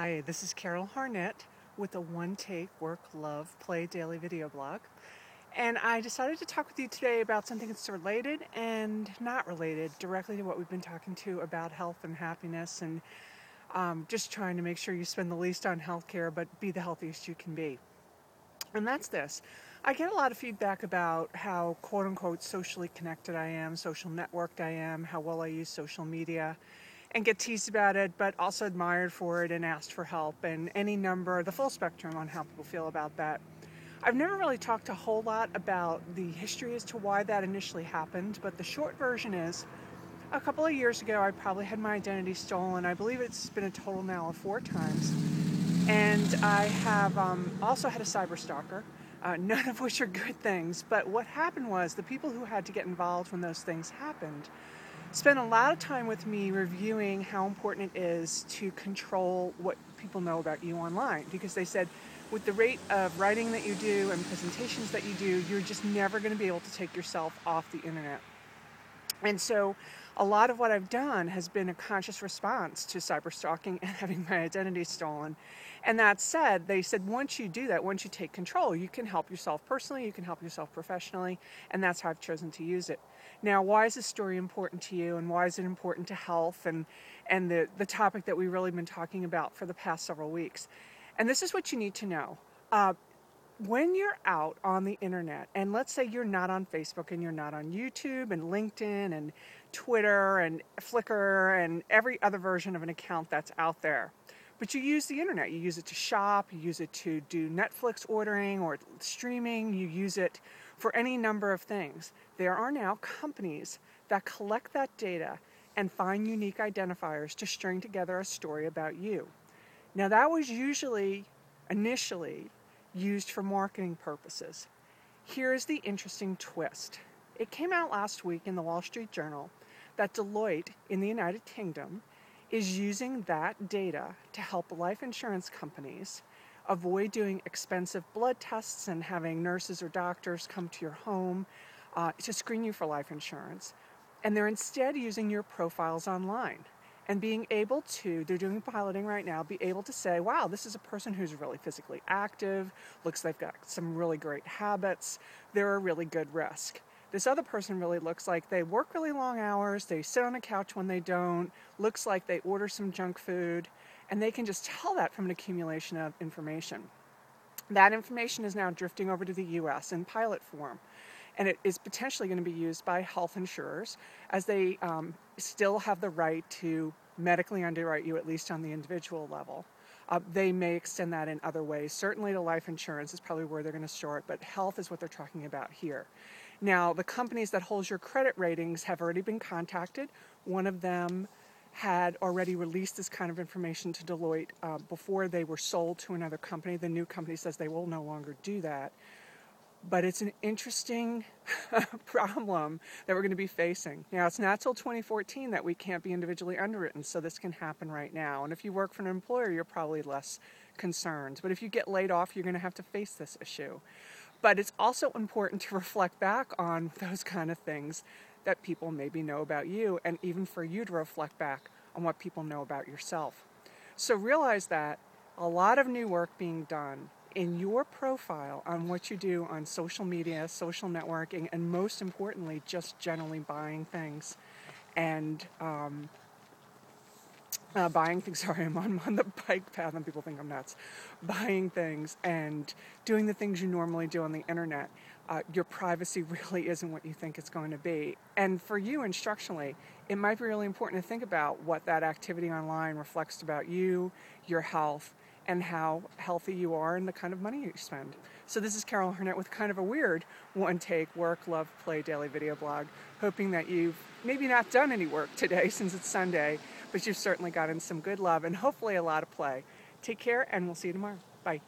Hi, this is Carol Harnett with a one-take Work.Love.Play daily video blog. And I decided to talk with you today about something that's related and not related directly to what we've been talking to about health and happiness and just trying to make sure you spend the least on healthcare but be the healthiest you can be. And that's this. I get a lot of feedback about how quote-unquote socially connected I am, social networked I am, how well I use social media, and get teased about it, but also admired for it and asked for help, and any number, the full spectrum on how people feel about that. I've never really talked a whole lot about the history as to why that initially happened, but the short version is a couple of years ago I probably had my identity stolen. I believe it's been a total now of 4 times. And I have also had a cyber stalker, none of which are good things. But what happened was the people who had to get involved when those things happened spent a lot of time with me reviewing how important it is to control what people know about you online. Because they said, with the rate of writing that you do and presentations that you do, you're just never going to be able to take yourself off the internet. And so a lot of what I've done has been a conscious response to cyber stalking and having my identity stolen. And that said, they said once you do that, once you take control, you can help yourself personally, you can help yourself professionally, and that's how I've chosen to use it. Now, why is this story important to you, and why is it important to health and the topic that we've really been talking about for the past several weeks? And this is what you need to know. When you're out on the internet, and let's say you're not on Facebook and you're not on YouTube and LinkedIn and Twitter and Flickr and every other version of an account that's out there, but you use the internet, you use it to shop, you use it to do Netflix ordering or streaming, you use it for any number of things. There are now companies that collect that data and find unique identifiers to string together a story about you. Now that was usually, initially, used for marketing purposes. Here's the interesting twist. It came out last week in the Wall Street Journal that Deloitte in the United Kingdom is using that data to help life insurance companies avoid doing expensive blood tests and having nurses or doctors come to your home to screen you for life insurance. And they're instead using your profiles online. And being able to, they're doing piloting right now, be able to say, wow, this is a person who's really physically active, looks like they've got some really great habits, they're a really good risk. This other person really looks like they work really long hours, they sit on a couch when they don't, looks like they order some junk food, and they can just tell that from an accumulation of information. That information is now drifting over to the US in pilot form. And it is potentially going to be used by health insurers as they still have the right to medically underwrite you, at least on the individual level. They may extend that in other ways. Certainly to life insurance is probably where they're going to start, but health is what they're talking about here. Now, the companies that hold your credit ratings have already been contacted. One of them had already released this kind of information to Deloitte before they were sold to another company. The new company says they will no longer do that. But it's an interesting problem that we're going to be facing. Now, it's not till 2014 that we can't be individually underwritten, so this can happen right now. And if you work for an employer, you're probably less concerned. But if you get laid off, you're going to have to face this issue. But it's also important to reflect back on those kind of things that people maybe know about you, and even for you to reflect back on what people know about yourself. So realize that a lot of new work being done in your profile on what you do on social media, social networking, and most importantly, just generally buying things and sorry, I'm on the bike path and people think I'm nuts. Buying things and doing the things you normally do on the internet. Your privacy really isn't what you think it's going to be. And for you instructionally, it might be really important to think about what that activity online reflects about you, your health, and how healthy you are and the kind of money you spend. So this is Carol Harnett with kind of a weird one-take Work, Love, Play daily video blog, hoping that you've maybe not done any work today since it's Sunday, but you've certainly gotten some good love and hopefully a lot of play. Take care, and we'll see you tomorrow. Bye.